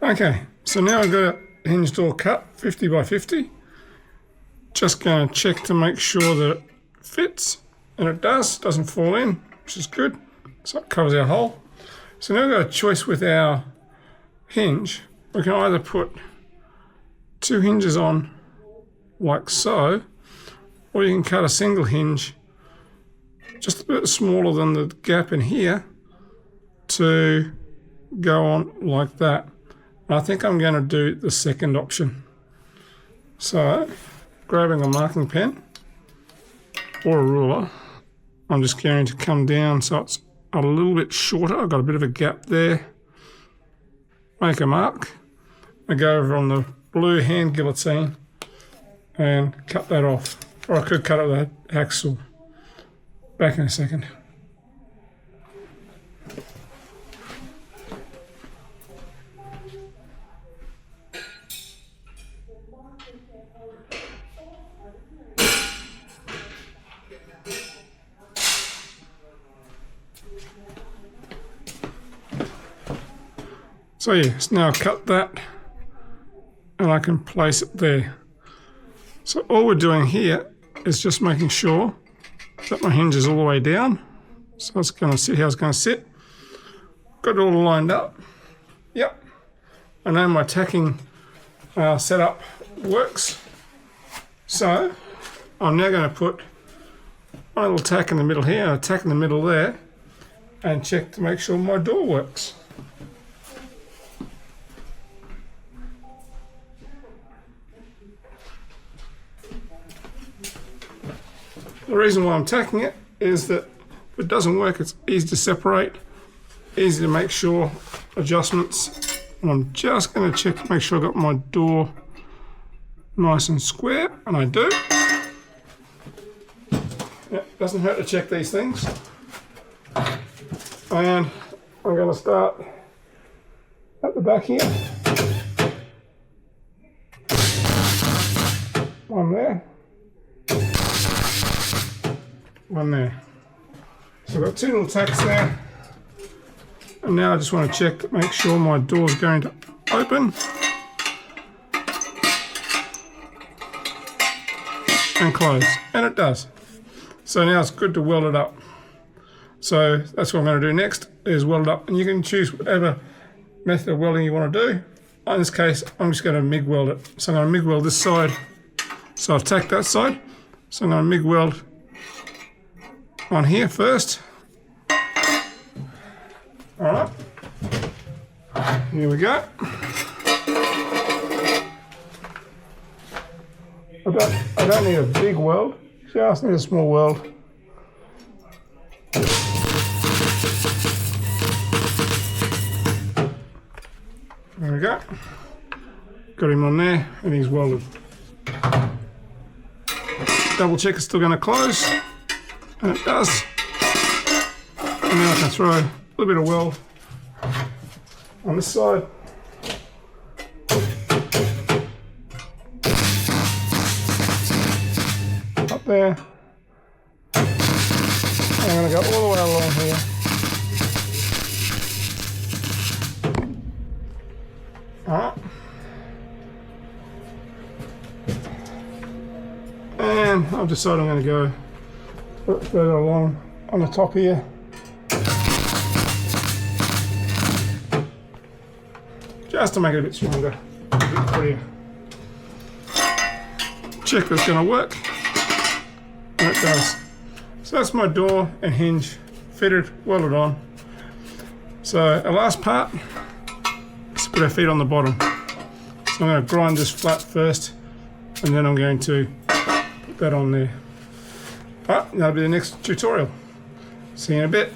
Okay, so now I've got a hinge door cut 50 by 50. Just going to check to make sure that it fits, and it doesn't fall in, which is good. So it covers our hole. So now we've got a choice with our hinge. We can either put two hinges on like so, or you can cut a single hinge just a bit smaller than the gap in here to go on like that. I think I'm going to do the second option. So, grabbing a marking pen or a ruler, I'm just going to come down so it's a little bit shorter. I've got a bit of a gap there. Make a mark. I go over on the blue hand guillotine and cut that off. Or I could cut it with a hacksaw. Back in a second. So yes, now I've cut that and I can place it there. So all we're doing here is just making sure that my hinge is all the way down. So it's going to sit how it's going to sit. Got it all lined up. Yep. I know my tacking setup works. So I'm now going to put my little tack in the middle here and a tack in the middle there and check to make sure my door works. The reason why I'm tacking it is that if it doesn't work, it's easy to separate, easy to make sure adjustments. And I'm just going to check to make sure I've got my door nice and square, and I do. Yeah, doesn't hurt to check these things. And I'm going to start at the back here. One there. One there. So I've got two little tacks there. And now I just want to check to make sure my door is going to open. And close. And it does. So now it's good to weld it up. So that's what I'm going to do next, is weld it up. And you can choose whatever method of welding you want to do. In this case, I'm just going to MIG weld it. So I'm going to MIG weld this side. So I've tacked that side. So I'm going to MIG weld on here first. Alright, here we go. I don't need a big weld, just need a small weld. There we go. Got him on there and he's welded. Double check it's still going to close. And it does. And now I can throw a little bit of weld on this side. Up there. And I'm going to go all the way along here. Alright. And I've decided I'm going to go further along on the top here. Just to make it a bit stronger, a bit prettier. Check that's going to work. And it does. So that's my door and hinge fitted, welded on. So our last part is to put our feet on the bottom. So I'm going to grind this flat first, and then I'm going to put that on there. Alright, that'll be the next tutorial. See you in a bit.